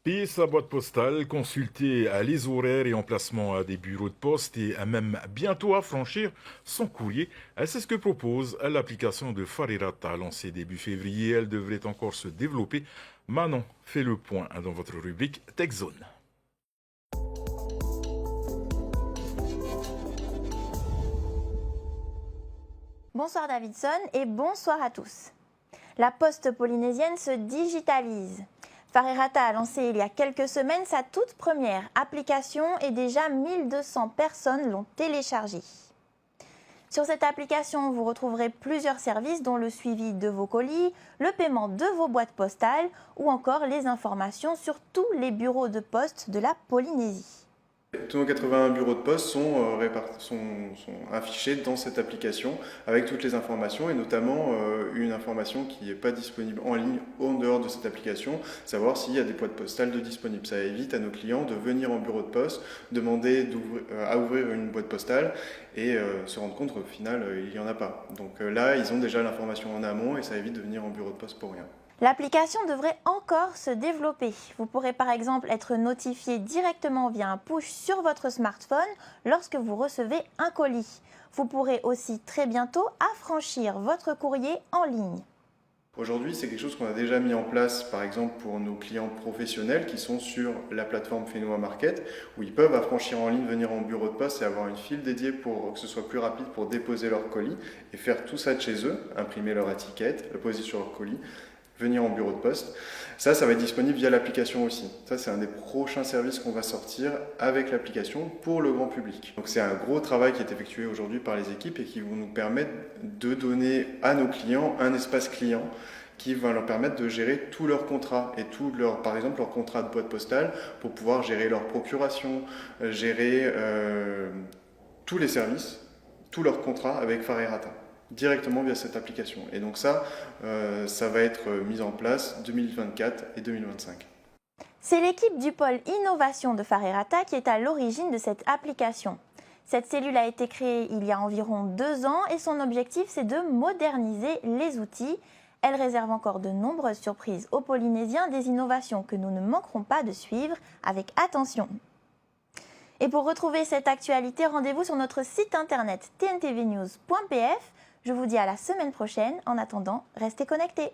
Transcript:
Payer sa boîte postale, consulter les horaires et emplacements des bureaux de poste et même bientôt affranchir son courrier, c'est ce que propose l'application de Farirata lancée début février. Elle devrait encore se développer. Manon fait le point dans votre rubrique TechZone. Bonsoir Davidson et bonsoir à tous. La poste polynésienne se digitalise. Farirata a lancé il y a quelques semaines sa toute première application et déjà 1200 personnes l'ont téléchargée. Sur cette application, vous retrouverez plusieurs services dont le suivi de vos colis, le paiement de vos boîtes postales ou encore les informations sur tous les bureaux de poste de la Polynésie. Tous nos 81 bureaux de poste sont affichés dans cette application avec toutes les informations et notamment une information qui n'est pas disponible en ligne en dehors de cette application, savoir s'il y a des boîtes postales de disponibles. Ça évite à nos clients de venir en bureau de poste, demander à ouvrir une boîte postale et se rendre compte qu'au final il n'y en a pas. Donc là ils ont déjà l'information en amont et ça évite de venir en bureau de poste pour rien. L'application devrait encore se développer. Vous pourrez par exemple être notifié directement via un push sur votre smartphone lorsque vous recevez un colis. Vous pourrez aussi très bientôt affranchir votre courrier en ligne. Aujourd'hui, c'est quelque chose qu'on a déjà mis en place, par exemple pour nos clients professionnels qui sont sur la plateforme Fenoa Market, où ils peuvent affranchir en ligne, venir en bureau de poste et avoir une file dédiée pour que ce soit plus rapide pour déposer leur colis et faire tout ça de chez eux, imprimer leur étiquette, le poser sur leur colis, venir en bureau de poste. Ça va être disponible via l'application aussi. Ça, c'est un des prochains services qu'on va sortir avec l'application pour le grand public. Donc c'est un gros travail qui est effectué aujourd'hui par les équipes et qui vont nous permettre de donner à nos clients un espace client qui va leur permettre de gérer tous leurs contrats et par exemple leur contrat de boîte postale pour pouvoir gérer leur procuration, gérer tous les services, tous leurs contrats avec Farirata directement via cette application. Et donc ça va être mis en place 2024 et 2025. C'est l'équipe du pôle innovation de Farirata qui est à l'origine de cette application. Cette cellule a été créée il y a environ 2 ans et son objectif c'est de moderniser les outils. Elle réserve encore de nombreuses surprises aux Polynésiens, des innovations que nous ne manquerons pas de suivre avec attention. Et pour retrouver cette actualité, rendez-vous sur notre site internet tntvnews.pf. Je vous dis à la semaine prochaine. En attendant, restez connectés.